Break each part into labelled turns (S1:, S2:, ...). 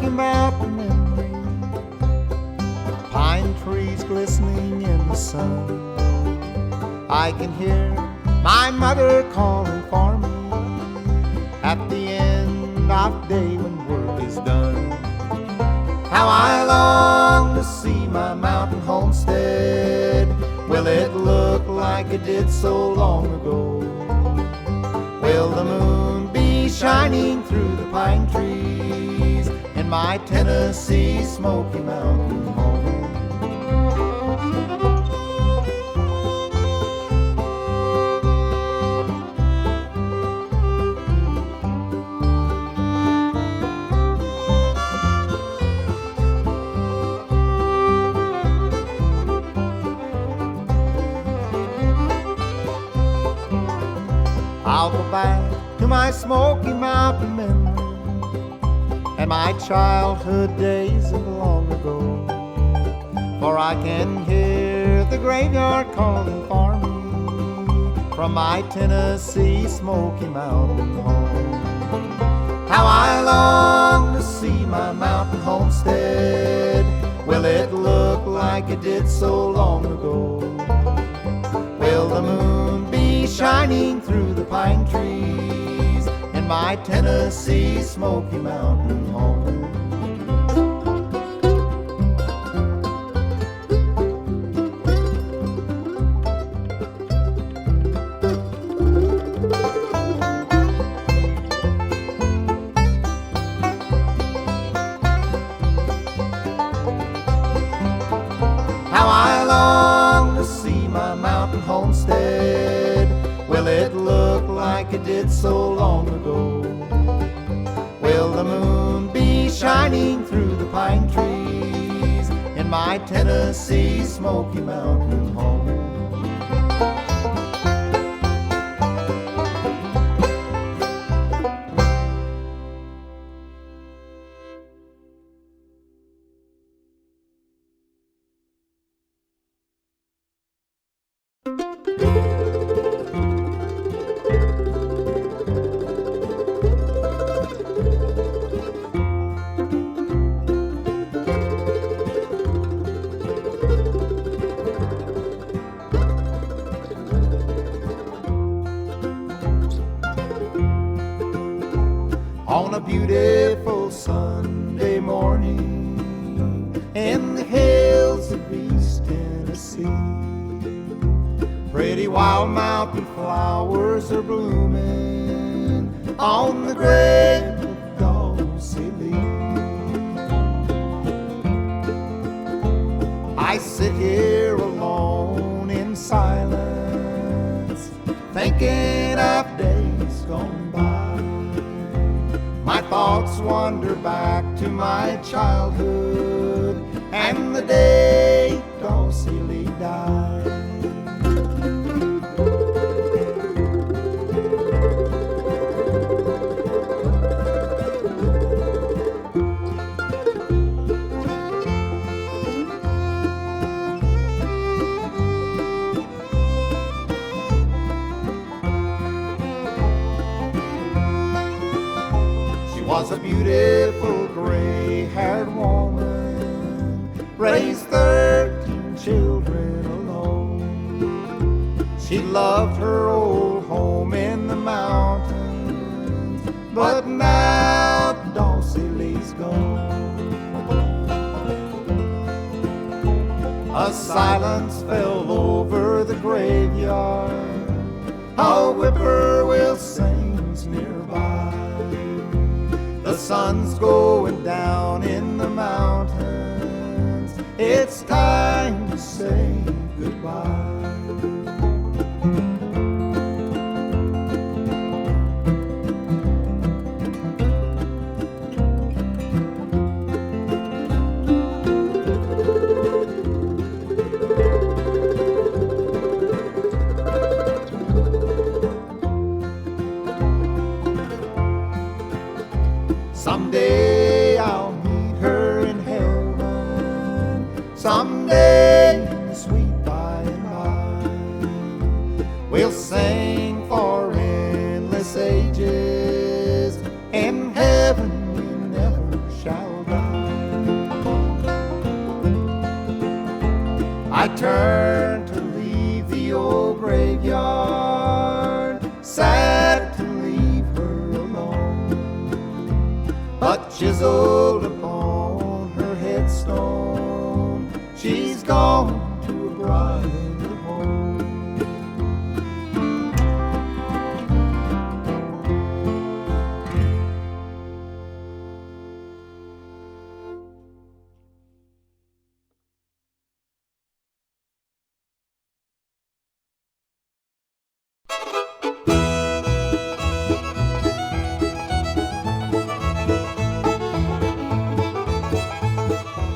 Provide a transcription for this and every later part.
S1: Smoky Mountain memory, pine trees glistening in the sun. I can hear my mother calling for me at the end of day when work is done. How I long to see my mountain homestead. Will it look like it did so long ago? Will the moon be shining through the pine trees in my Tennessee Smoky Mountain home? I'll go back to my Smoky Mountain memory and my childhood days of long ago, for I can hear the graveyard calling for me from my Tennessee Smoky Mountain home. How I long to see my mountain homestead. Will it look like it did so long ago? Will the moon be shining through the pine trees in my Tennessee Smoky Mountain home? How I long to see my mountain homestead. Will it look like it did so long ago? Will the moon be shining through the pine trees in my Tennessee Smoky Mountain home? On a beautiful Sunday morning in the hills of East Tennessee, pretty wild mountain flowers are blooming on the grave of Dossie Lee. I sit here alone in silence, thinking of days gone by. My thoughts wander back to my childhood and the day Dossie Lee died. Was a beautiful gray-haired woman, raised 13 children alone. She loved her old home in the mountains, but now Dossie Lee's gone. A silence fell over the graveyard, a whippoorwill sings nearby. The sun's going down in the mountains. It's time to say goodbye. Someday I'll meet her in heaven, someday in the sweet by and by. We'll sing for endless ages, in heaven we never shall die. turned to leave the old graveyard, sad to leave her alone. But chiseled upon her headstone, she's gone to a brighter home.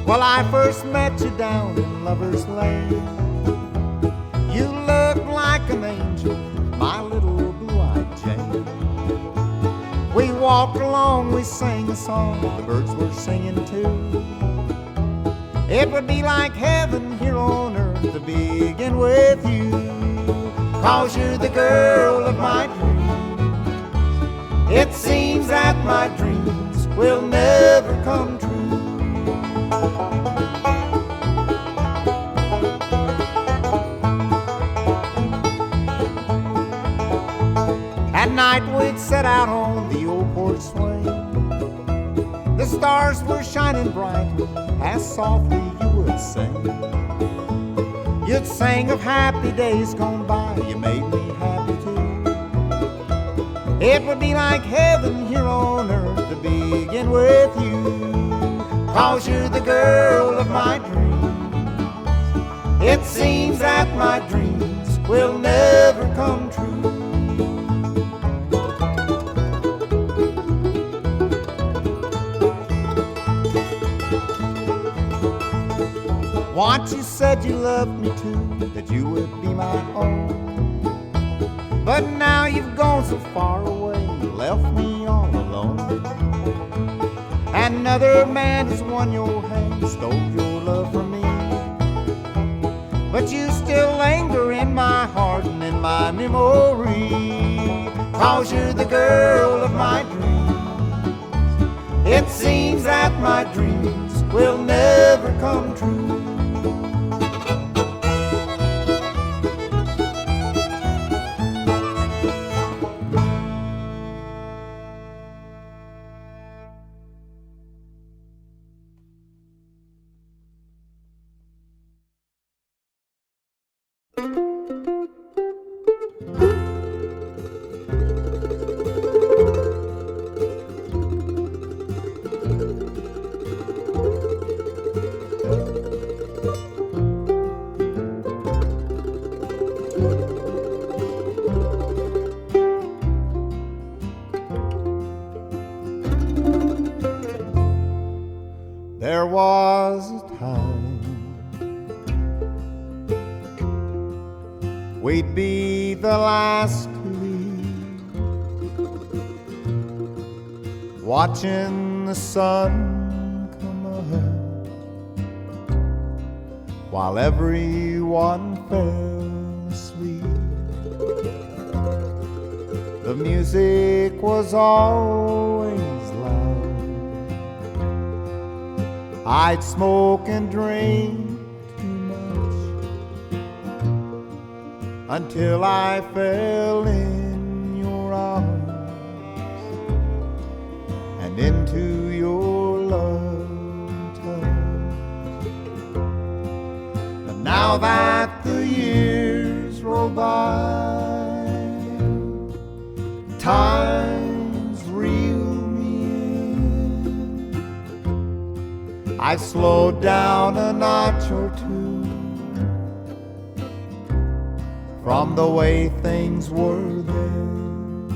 S1: Well, I first met you down in Lover's Lane. You looked like an angel, my little blue-eyed Jane. We walked along, we sang a song, the birds were singing too. It would be like heaven here on earth to begin with you, 'cause you're the girl of my dreams. It seems that my dreams will never come true. At night we'd set out on the old porch swing. The stars were shining bright as softly you would sing. You'd sing of happy days gone by, you made me happy too. It would be like heaven here on earth to begin with you, 'cause you're the girl of my dreams. It seems that my dreams will never come true. Once you said you loved me too, that you would be my own. But now you've gone so far away, left me all alone. Another man has won your hand, stole your love from me. But you still linger in my heart and in my memory, 'cause you're the girl of my dreams. It seems that my dreams will never come true. There was a time we'd be the last to leave, watching the sun come up while everyone fell asleep. The music was always I'd smoke and drink too much until I fell in your arms and into your love touch. And now that the years roll by, time's reel I've slowed down a notch or two from the way things were then.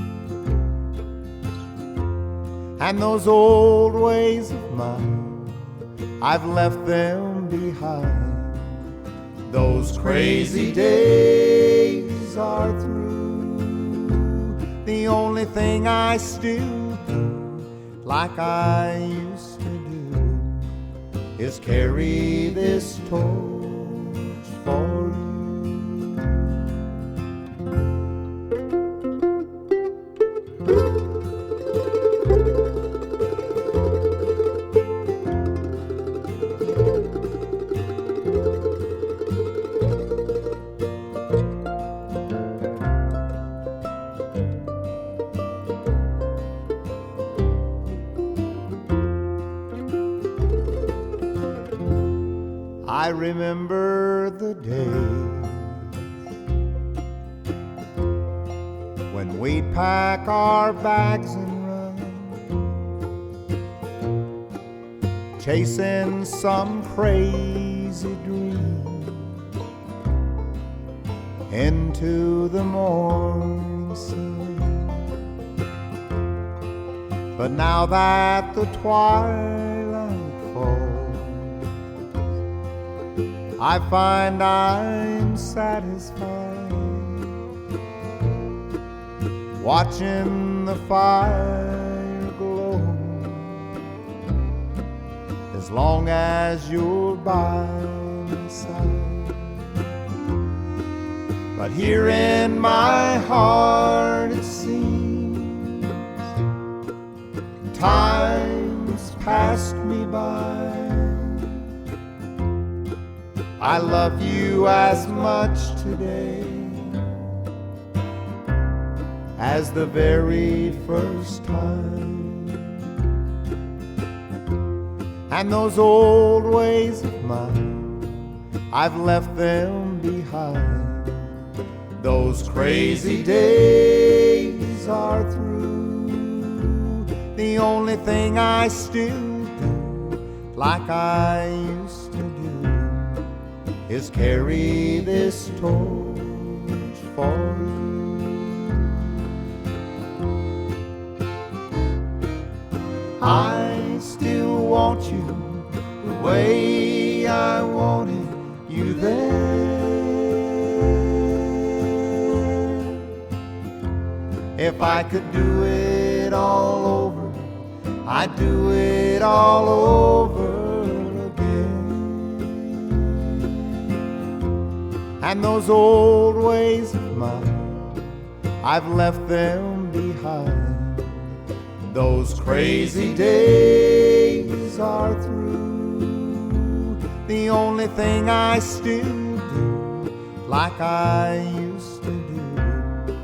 S1: And those old ways of mine, I've left them behind. Those crazy days are through. The only thing I still do like I used to is carry this torch for you. I remember the days when we'd pack our bags and run, chasing some crazy dream into the morning sun. But now that the twilight falls, I find I'm satisfied watching the fire glow, as long as you're by my side. But here in my heart it seems time's passed me by. I love you as much today as the very first time. And those old ways of mine, I've left them behind. Those crazy days are through. The only thing I still do like I used to do is carry this torch for you. I still want you the way I wanted you then. If I could do it all over, I'd do it all over again. And those old ways of mine, I've left them behind. Those crazy days are through. The only thing I still do like I used to do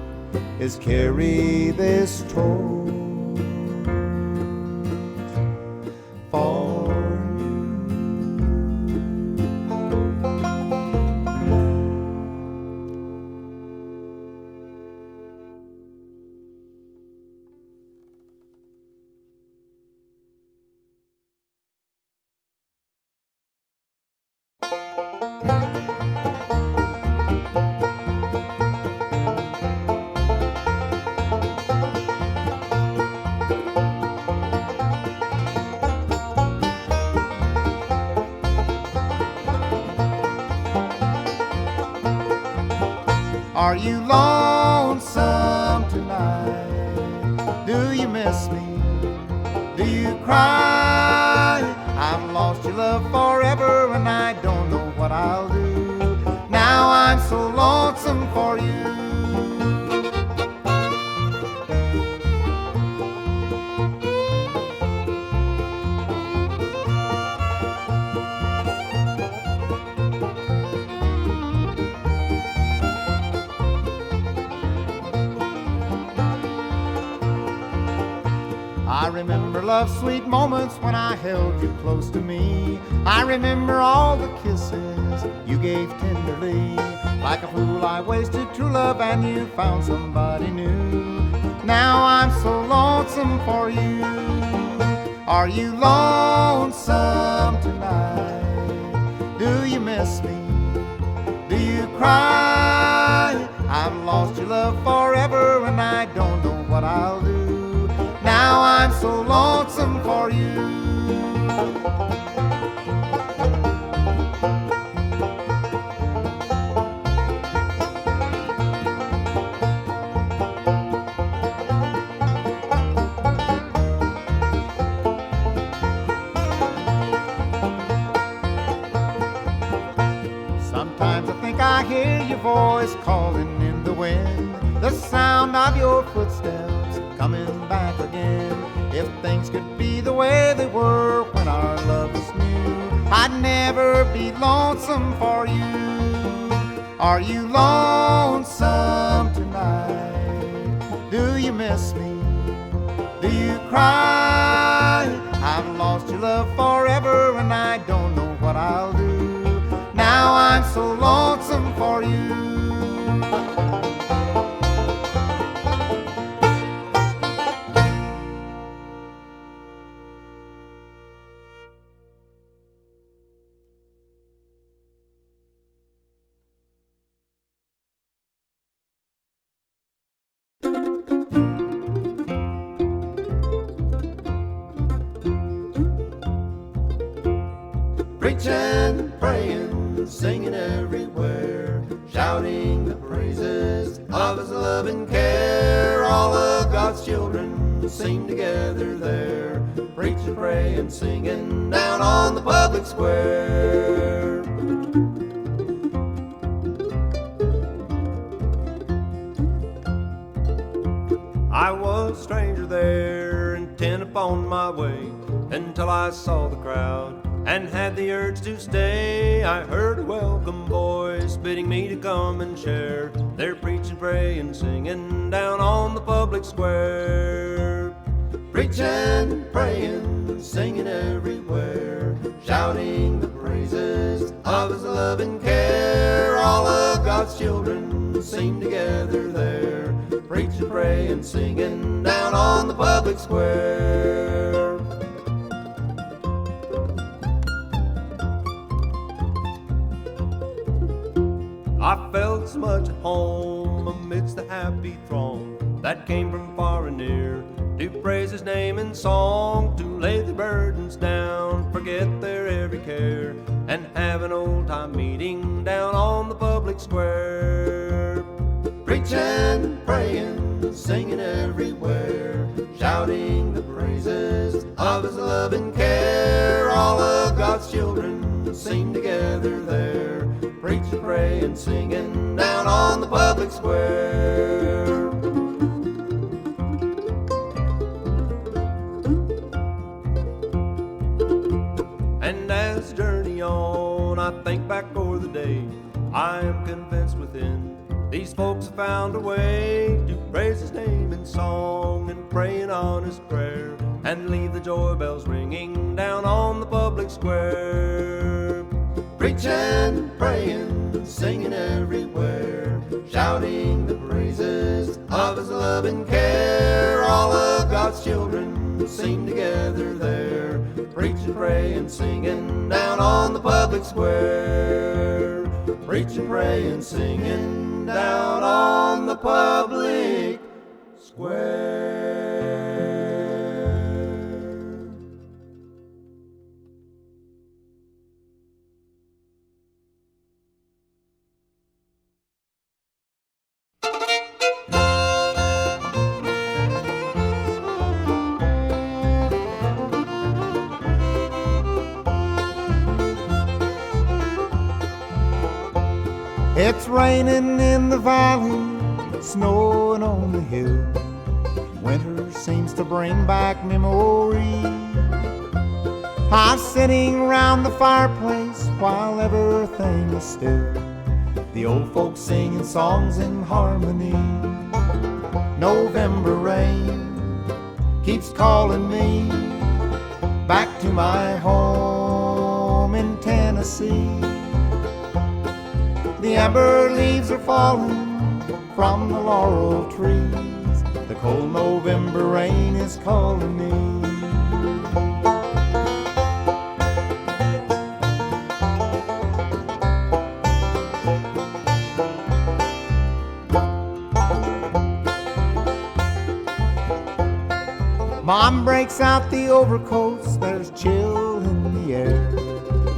S1: is carry this torch for you. Are you lonesome tonight? Do you miss me? Do you cry? I've lost your love forever and I don't know what I'll do. Now I'm so lonesome for you. I remember love's sweet moments when I held you close to me. I remember all the kisses you gave tenderly. Like a fool I wasted true love and you found somebody new. Now I'm so lonesome for you. Are you lonesome tonight? Do you miss me? Do you cry? I've lost your love forever and I don't know what I'll do. Now I'm so lonesome for you. Sometimes I think I hear your voice calling in the wind, the sound of your footsteps coming back again. If things could be the way they were when our love was new, I'd never be lonesome for you. Are you lonesome tonight? Do you miss me? Do you cry? I've lost your love forever and I don't know what I'll do. I'm so lonesome for you. Preachin', prayin', singing everywhere, shouting the praises of His love and care. All of God's children seem together there, preachin', prayin', singing down on the public square. I was a stranger there, intent upon my way, until I saw the crowd and had the urge to stay. I heard a welcome voice bidding me to come and share. They're preaching, praying, singing down on the public square. Preaching, praying, singing everywhere, shouting the praises of His love and care. All of God's children seem together there, preaching, praying, singing down on the public square. I felt so much at home amidst the happy throng that came from far and near to praise His name in song, to lay their burdens down, forget their every care, and have an old-time meeting down on the public square. Preaching, praying, singing everywhere, shouting the praises of His love and care. All of God's children seem together there, preaching, praying, singing down on the public square. And as I journey on, I think back o'er the day, I am convinced within these folks have found a way to praise His name in song and pray an honest prayer, and leave the joy bells ringing down on the public square. Preaching, praying, singing everywhere, shouting the praises of His love and care. All of God's children seem together there, preaching, praying, singing down on the public square. Preaching, praying, singing down on the public square. It's raining in the valley, snowing on the hill. Winter seems to bring back memories. I'm sitting round the fireplace while everything is still, the old folks singing songs in harmony. November rain keeps calling me back to my home in Tennessee. The amber leaves are falling from the laurel trees, the cold November rain is calling me. Mom breaks out the overcoats, there's chill in the air.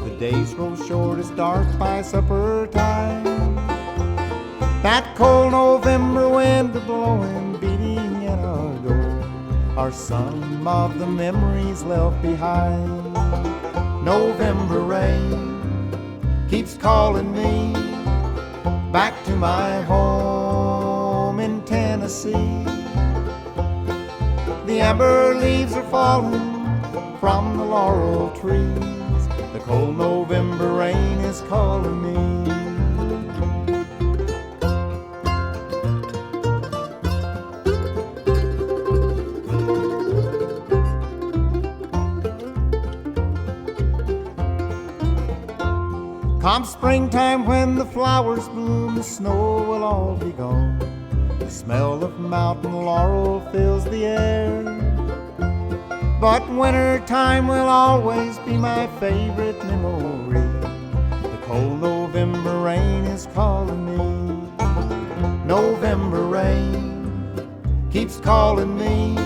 S1: The days grow short, it's dark by supper time. That cold November wind a-blowing, beating at our door, are some of the memories left behind. November rain keeps calling me back to my home in Tennessee. The amber leaves are falling from the laurel trees, the cold November rain is calling me. Come springtime when the flowers bloom, the snow will all be gone. The smell of mountain laurel fills the air. But winter time will always be my favorite memory. The cold November rain is calling me. November rain keeps calling me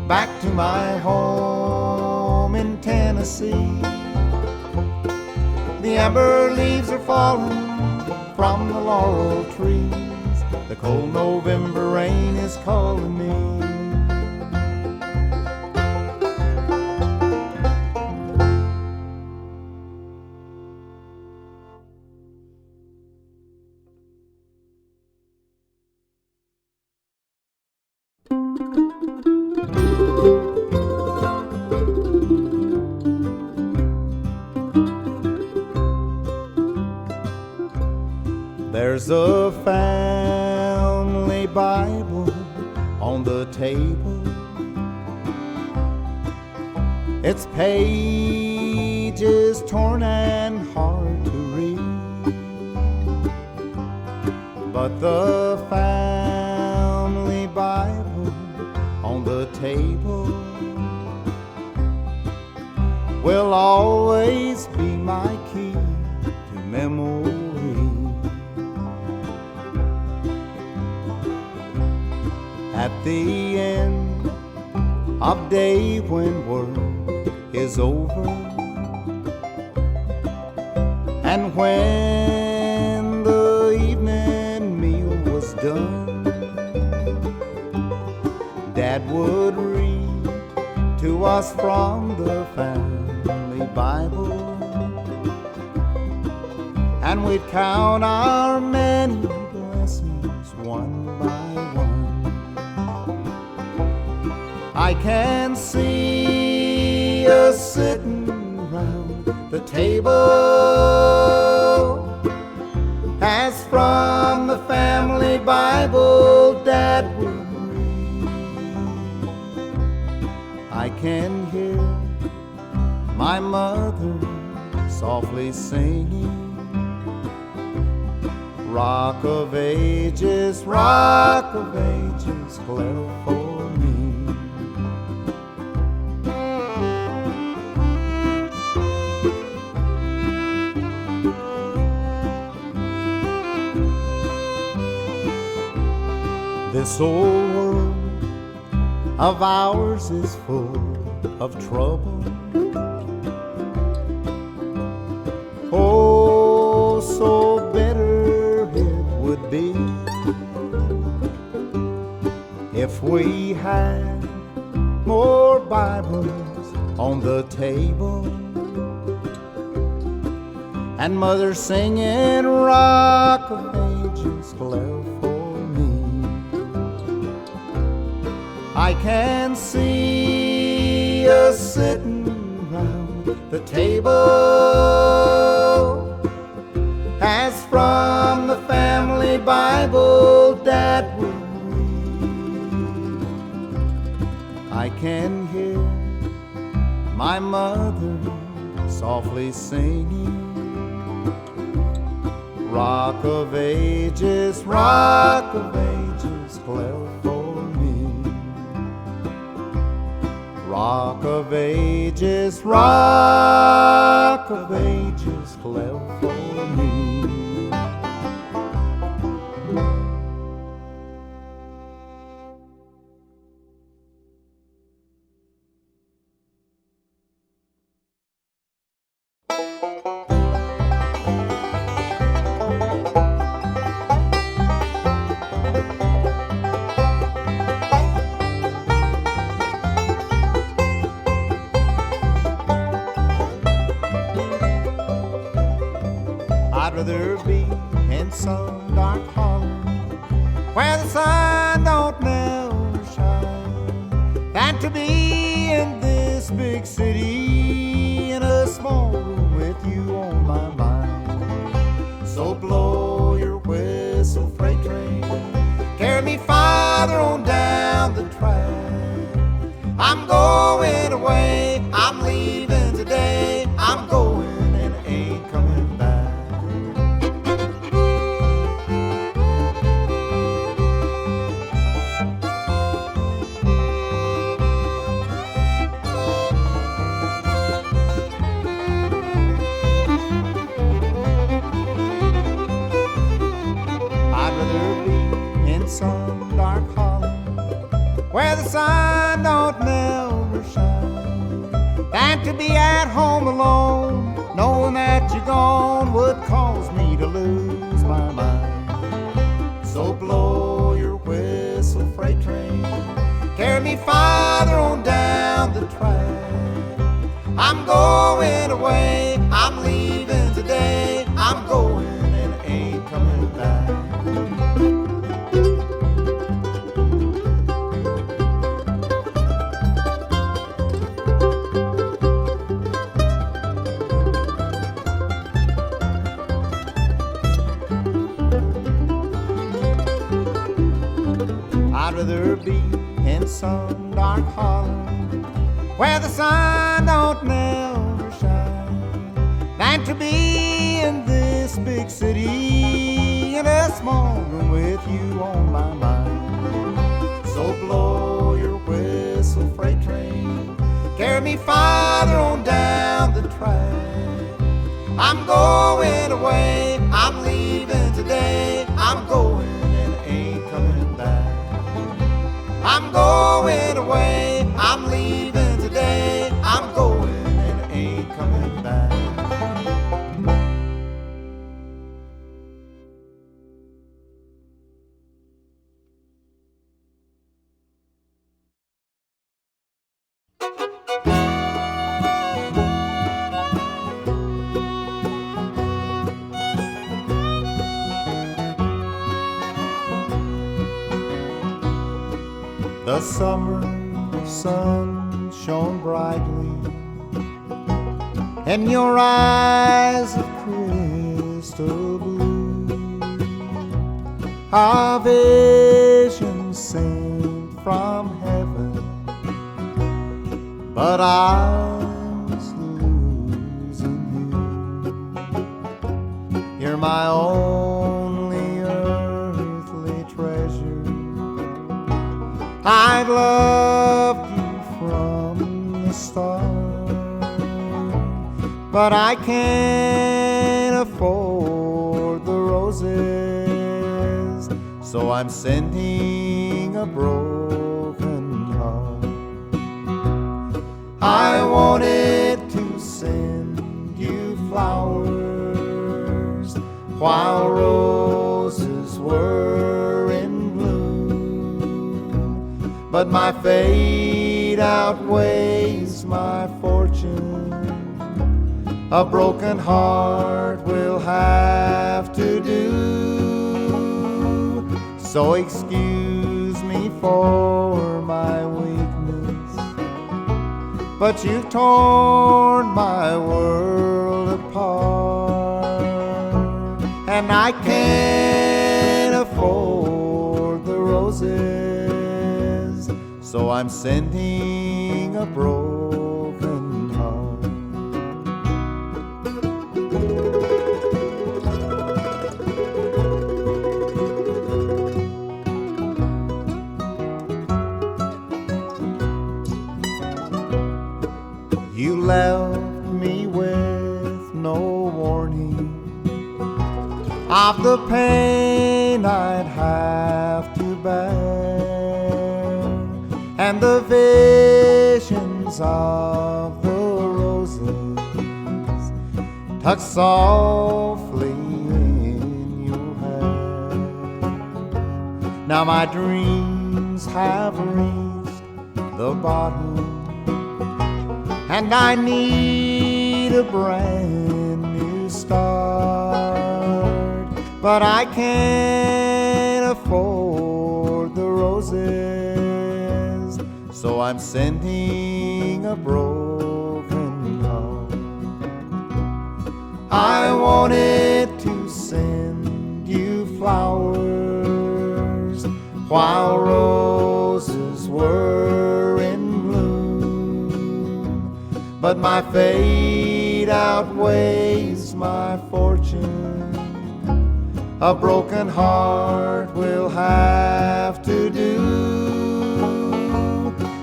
S1: back to my home in Tennessee. The amber leaves are falling from the laurel trees. The cold November rain is calling me. There's a family Bible on the table. Its pages torn and hard to read, but the family Bible on the table will always be my key to memory. At the end of day when work is over, and when the evening meal was done, Dad would read to us from the family Bible, and we'd count our many blessings one by one. I can see us sitting round the table as from the family Bible Dad would read. I can hear my mother softly singing, Rock of Ages, cleft for me. This old world of ours is full of trouble. Oh, so bitter it would be if we had more Bibles on the table and Mother singing Rock of Ages, cleft for me. I can see us sitting round the table as from the family Bible Dad would read. I can hear my mother softly singing, Rock of Ages, cleft for me. Rock of Ages, cleft for me. I'd rather be in some dark hollow where the sun don't never shine than to be in this big city in a small room with you on my mind. So blow your whistle, freight train, carry me farther on down the track. I'm going away, I'm leaving today, I'm going and ain't coming back. some dark hollow where the sun don't never shine, than to be at home alone, knowing that you're gone would cause me to lose my mind. So blow your whistle, freight train, carry me farther on down the track. I'm going away, I'm leaving today, I'm going and ain't coming back. I'd rather be in some dark hollow where the sun don't never shine, than to be in this big city in a small room with you on my mind. So blow your whistle, freight train, carry me farther on down the track. I'm going away, I'm leaving today, I'm going and ain't coming back. I'm going away, I'm leaving today, I'm going and ain't coming back. The summer sun shone brightly in your eyes of crystal blue, a vision sent from heaven, but I was losing you. You're my only earthly treasure. I've loved you from the start, but I can't afford the roses, so I'm sending a broken heart. I wanted to send you flowers while roses were in bloom, but my fate outweighs my fortune. A broken heart will have to do, so excuse me for my weakness, but you've torn my world apart, and I can't afford the roses, so I'm sending a broken heart. You left me with no warning of the pain I'd have to bear, and the visions of the roses tucked softly in your hair. Now my dreams have reached the bottom, and I need a brand new start, but I can't afford the roses, so I'm sending a broken heart. I wanted to send you flowers while roses were in bloom, but my fate outweighs my fortune. A broken heart will have to do,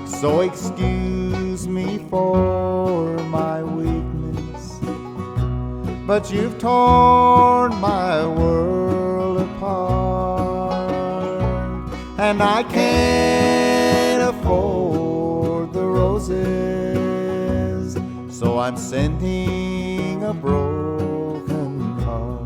S1: so excuse me for my weakness, but you've torn my world apart, and I can't afford the roses, so I'm sending a broken heart.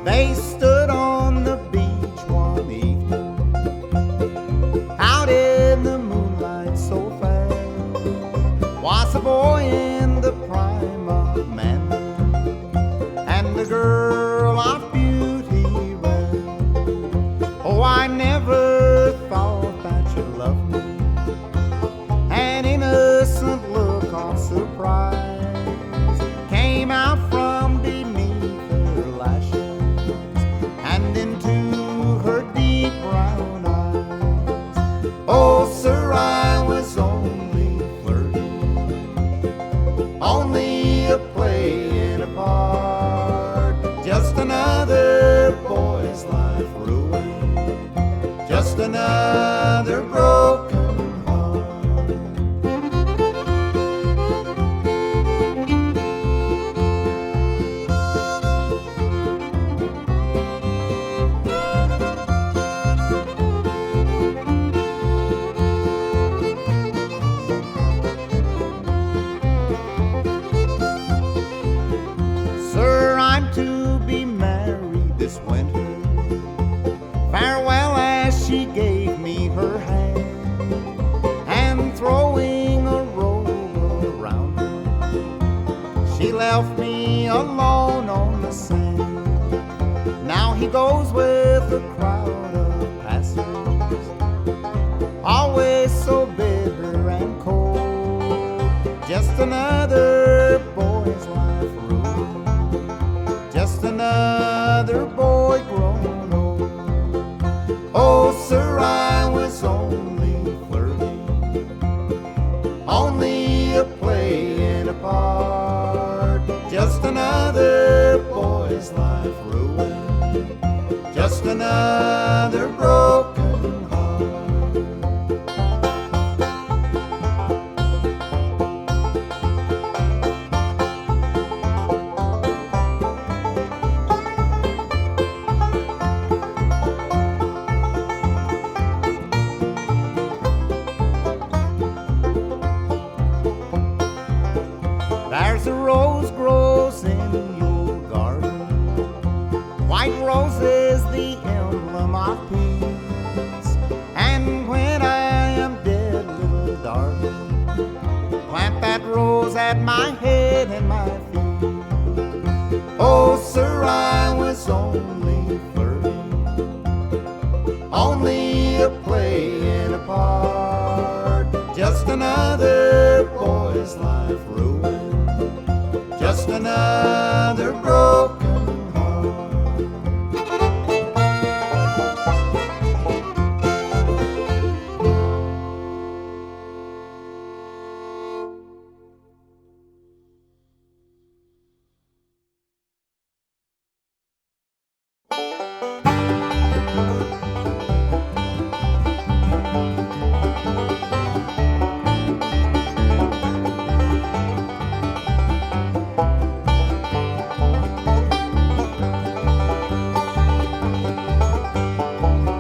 S1: They stood on the beach one evening, out in the moonlight so fair, was a boy in the prime of manhood, and a girl of beauty rare. Oh, I never thought that you loved me. An innocent look of surprise came out from beneath her lashes and into her deep brown eyes. Oh, sir, I was only flirting, only a playing a part, just another boy's life ruined, just another broken heart. Sir, I'm to be married this winter. Farewell, as she gave me her hand, and throwing a robe around her, she left me alone on the sand. Now he goes with a crowd of passers, always so bitter and cold, just another boy's life ruined, just another boy grown old. Oh, sir, I was only flirting, only a playing a part, just another boy's life ruined, just another broken heart. There's a rose grows in your garden, white rose is the emblem of peace, and when I am dead, little darling, plant that rose at my head and my feet. Oh, sir, I was only flirting, only a playing a part, just another boy's life ruined, just another broken heart.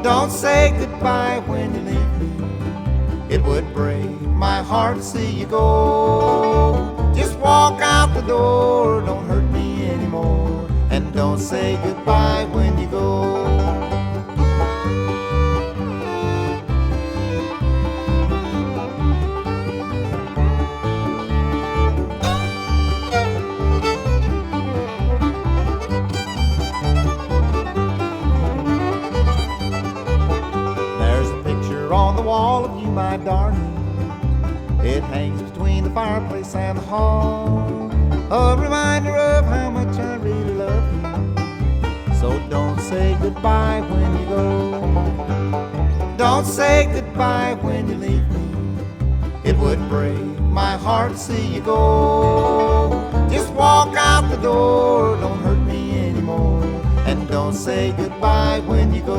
S1: Don't say goodbye when you leave me. It would break my heart to see you go. Just walk out the door, don't hurt me anymore, and don't say goodbye when you go. There's a picture on the wall of you, my darling, It hangs between the fireplace and the hall, a reminder of how much I really love you. So don't say goodbye when you go. Don't say goodbye when you leave me. It would break my heart to see you go. Just walk out the door, don't hurt me anymore, and don't say goodbye when you go.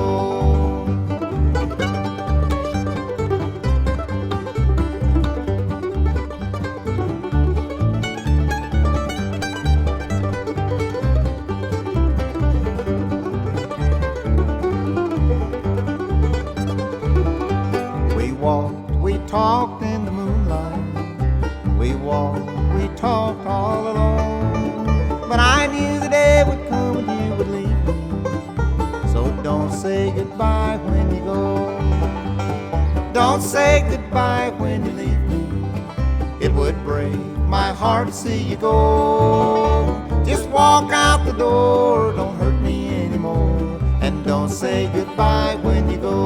S1: We talked in the moonlight. We walked, we talked all alone. But I knew the day would come when you would leave me. So don't say goodbye when you go. Don't say goodbye when you leave me. It would break my heart to see you go. Just walk out the door, don't hurt me anymore, and don't say goodbye when you go.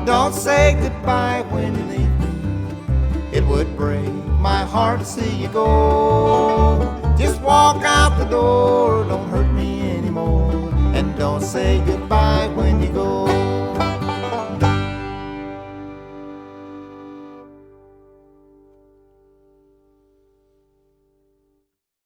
S1: Don't say goodbye when you leave me. It would break my heart to see you go. Just walk out the door, don't hurt me anymore, and don't say goodbye when you go.